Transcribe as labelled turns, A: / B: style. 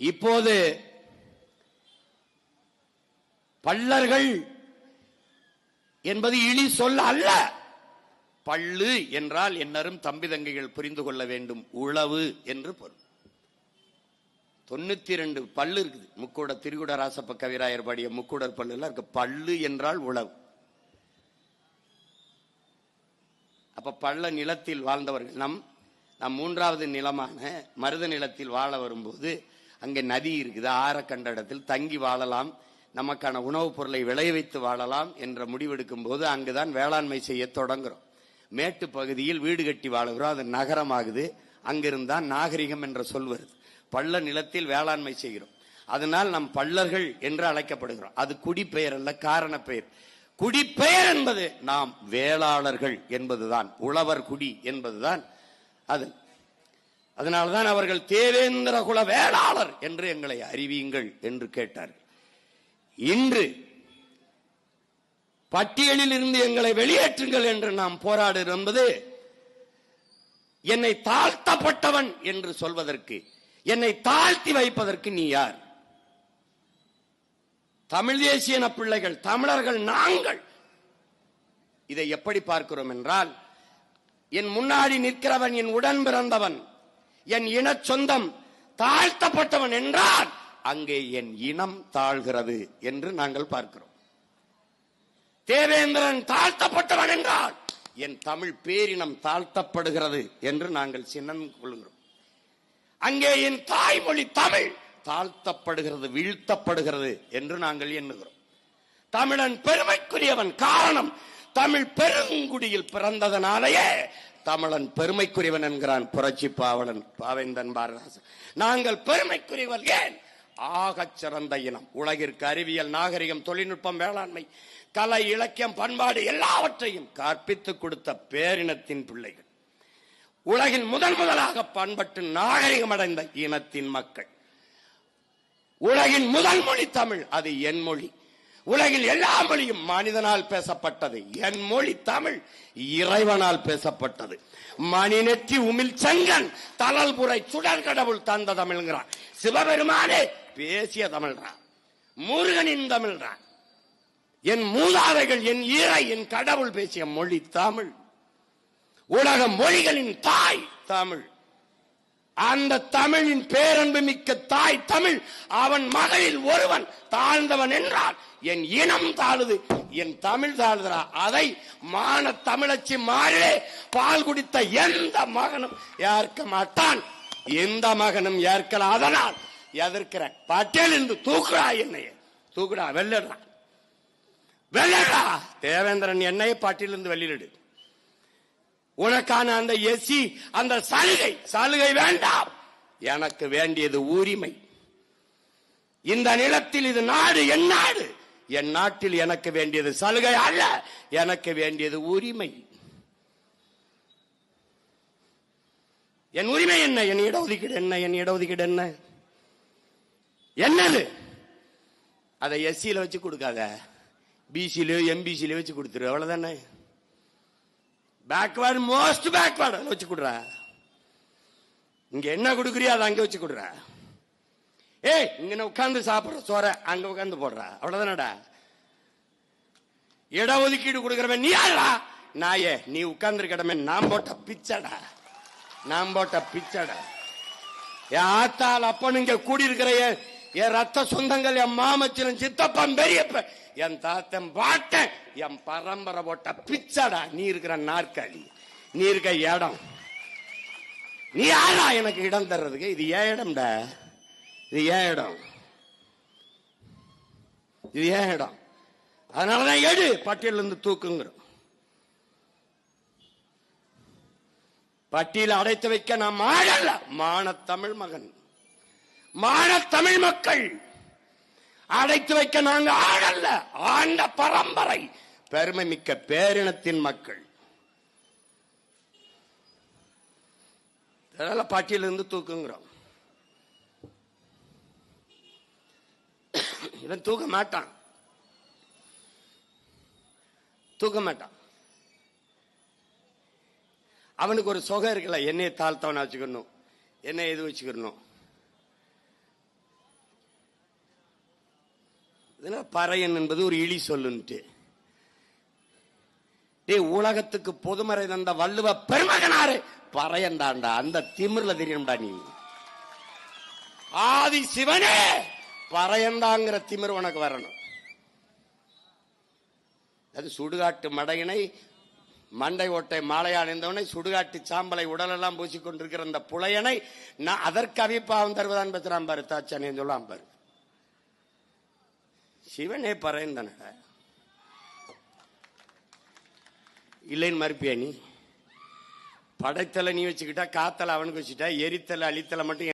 A: இப்போது பள்ளர்கள் என்பது இழி சொல்ல அல்ல. பள்ளு என்றால் என்னரும் தம்பி தங்கைகள் புரிந்து கொள்ள வேண்டும், உழவு என்று பொருள். 92 பல்லு இருக்குது. முக்கூட திரிகுட ராசப்ப கவிராயர் பாடிய முக்கூடர் பல்லு இருக்கு. பல்லு என்றால் உழவு. அப்ப பள்ள நிலத்தில் வாழ்ந்தவர்கள் நம் மூன்றாவது நிலமான மருத நிலத்தில் வாழ வரும்போது அங்கே நதி இருக்குது, ஆற கண்ட இடத்தில் தங்கி வாழலாம், நமக்கான உணவுப் பொருளை விளைய வைத்து வாழலாம் என்ற முடிவெடுக்கும் போது அங்குதான் வேளாண்மை செய்ய தொடங்குறோம். மேட்டு பகுதியில் வீடு கட்டி வாழுகிறோம், அது நகரமாகுது. அங்கிருந்தான் நாகரிகம் என்ற சொல் வருது. பள்ள நிலத்தில் வேளாண்மை செய்கிறோம், அதனால் நம் பள்ளர்கள் என்று அழைக்கப்படுகிறோம். அது குடிப்பெயர் அல்ல, காரண பெயர். குடிப்பெயர் என்பது நாம் வேளாளர்கள் என்பதுதான், உழவர் குடி என்பதுதான் அது. அதனால்தான் அவர்கள் தேவேந்திர குல வேளாளர் என்று எங்களை அறிவியுங்கள் என்று கேட்டார்கள். இன்று பட்டியலில் இருந்து எங்களை வெளியேற்றுங்கள் என்று நாம் போராடுகிறோம் என்பது என்னை தாழ்த்தப்பட்டவன் என்று சொல்வதற்கு, என்னை தாழ்த்தி வைப்பதற்கு நீ யார்? தமிழ் தேசிய பிள்ளைகள், தமிழர்கள் நாங்கள். இதை எப்படி பார்க்கிறோம் என்றால், என் முன்னாடி நிற்கிறவன் என் உடன் பிறந்தவன், என் இன சொந்தம் தாழ்த்தப்பட்டவன் என்றால் அங்கே என் இனம் தாழ்கிறது என்று நாங்கள் பார்க்கிறோம். தேவேந்திரன் தாழ்த்தப்பட்டவன் என்றால் என் தமிழ் பேரினம் தாழ்த்தப்படுகிறது என்று நாங்கள் சின்னம் கொள்கிறோம். அங்கே என் தாய்மொழி தமிழ் தாழ்த்தப்படுகிறது, வீழ்த்தப்படுகிறது என்று நாங்கள் எண்ணுகிறோம். தமிழன் பெருமைக்குரியவன். காரணம், தமிழ் பெருங்குடியில் பிறந்ததனாலேயே தமிழன் பெருமைக்குரியவன் என்கிறான் புரட்சி பாவலன் பாவேந்தன் பாரதாசன். நாங்கள் பெருமைக்குரியவர் ஏன்? ஆகச் சிறந்த இனம். உலகிற்கு அறிவியல், நாகரிகம், தொழில்நுட்பம், வேளாண்மை, கலை, இலக்கியம், பண்பாடு எல்லாவற்றையும் கற்பித்துக் கொடுத்த பேரினத்தின் பிள்ளைகள். உலகில் முதலாக பண்பட்டு நாகரிகம் அடைந்த இனத்தின் மக்கள். உலகின் முதல் மொழி தமிழ், அது என் மொழி. உலகில் எல்லா மொழியும் மனிதனால் பேசப்பட்டது, என் மொழி தமிழ் இறைவனால் பேசப்பட்டது. மணிநெற்றி உமிழ் செங்கன் தளல்புரை சுடர் கடவுள் தந்த தமிழ்கிறான். சிவபெருமானே பேசிய தமிழ்றான், முருகனின் தமிழ்றான். என் மூதாதைகள், என் ஈரை, என் கடவுள் பேசிய மொழி தமிழ். உலக மொழிகளின் தாய் தமிழ். அந்த தமிழின் பேரன்பு மிக்க தாய் தமிழ். அவன் மகளில் ஒருவன் தாழ்ந்தவன் என்றால் என் இனம் தாழுது, என் தமிழ் தாழ்கிறா. அதை மான தமிழச்சி மாறிலே பால் குடித்த எந்த மகனும் ஏற்க மாட்டான், எந்த மகனும் ஏற்கல. அதனால் எதிர்க்கிற பட்டியல் இருந்து தூக்குறா, என்னைய தூக்குடா, வெள்ளடா வெள்ளடா. தேவேந்திரன் என்னைய பட்டியலிருந்து வெளியிடு. உனக்கான அந்த எஸ்சி, அந்த சலுகை வேண்டாம். எனக்கு வேண்டியது உரிமை. இந்த நிலத்தில் இது நாடு, என் நாடு. என் நாட்டில் எனக்கு வேண்டியது சலுகை அல்ல, எனக்கு வேண்டியது உரிமை. என் உரிமை என்ன? என் இடஒதுக்கீடு என்ன? என் இடஒதுக்கீடு என்ன? என்னது? அதை எஸ்சியில வச்சு கொடுக்காத, பிசிலயோ எம்பிசிலயோ வச்சு கொடுத்துரு, அவ்வளவுதானே. பேக்வர்டு, மோஸ்ட் பேக்வர்டு வச்சு கொடுற. இங்க என்ன கொடுக்குறியா அதை அங்க வச்சு கொடுற. ஏய், இங்க உட்கார்ந்து சாப்பிடுற சோற அங்க உட்கார்ந்து போடுற, அவ்வளவுதானடா. இடஒதுக்கீடு கொடுக்கிறவன் நீ யாரா? நாயே, நீ உட்கார்ந்து இருக்கடமே. நான் போட்ட பிச்சடா, நான் போட்ட பிச்சடா. என் ஆத்தால் அப்பனும் இங்க கூடியிருக்கிற என் ரத்த சொந்தங்கள், என் மாமச்சன், சித்தப்பன், பெரியப்ப, என் தாத்தன், பாட்டன், என் பரம்பரை போட்ட பிச்சடா. நீ இருக்கிற நாற்காலி, நீ இருக்க இடம், நீ யாரா எனக்கு இடம் தர்றதுக்கு? இது ஏன் இடம்டா, இது ஏன் இடம், இது ஏன் இடம். அதனாலதான் எடு பட்டியல இருந்து தூக்குங்கிறோம். பட்டியல அடைத்து வைக்க நாம் ஆடல்ல, மான தமிழ் மகன், மான தமிழ் மக்கள். அடைத்து வைக்க நாங்க ஆடல்ல, ஆண்ட பரம்பரை, பெருமை மிக்க பேரினத்தின் மக்கள். பட்டியலிருந்து தூக்குங்கிறோம். இவன் தூக்க மாட்டான், தூக்க மாட்டான். அவனுக்கு ஒரு சொகம் இருக்குல்ல, என்னைய தாழ்த்தவனா வச்சுக்கணும், என்ன எது வச்சுக்கணும். பறையன் என்பது ஒரு இழி சொல்லுன்ட்டு. உலகத்துக்கு பொதுமறை தந்த வள்ளுவ பெருமகனாரு பறையன் தாண்டா. அந்த திமிர்ல தெரியும்டா நீ. ஆதி சிவனே பறையந்தாங்கிற திமிர் உனக்கு வரணும். அது சுடுகாட்டு மடையினை மண்டை ஓட்டை மாலையா அணிந்தவனை சுடுகாட்டு சாம்பலை உடலெல்லாம் பூசிக்கொண்டிருக்கிற அந்த புலையனை நான் அதற்கு அவிப்பாவம் தருவதான் பெற்றான் பாரு. தாச்சானே சொல்லாம் பாரு. சிவனே பறையன் தானே. இல்லைன்னு மறுப்பியா நீ? படைத்தலை நீ வச்சுக்கிட்டா, காத்தலை அவனுக்கு வச்சுட்டா, எரித்தலை அழித்தலை மட்டும்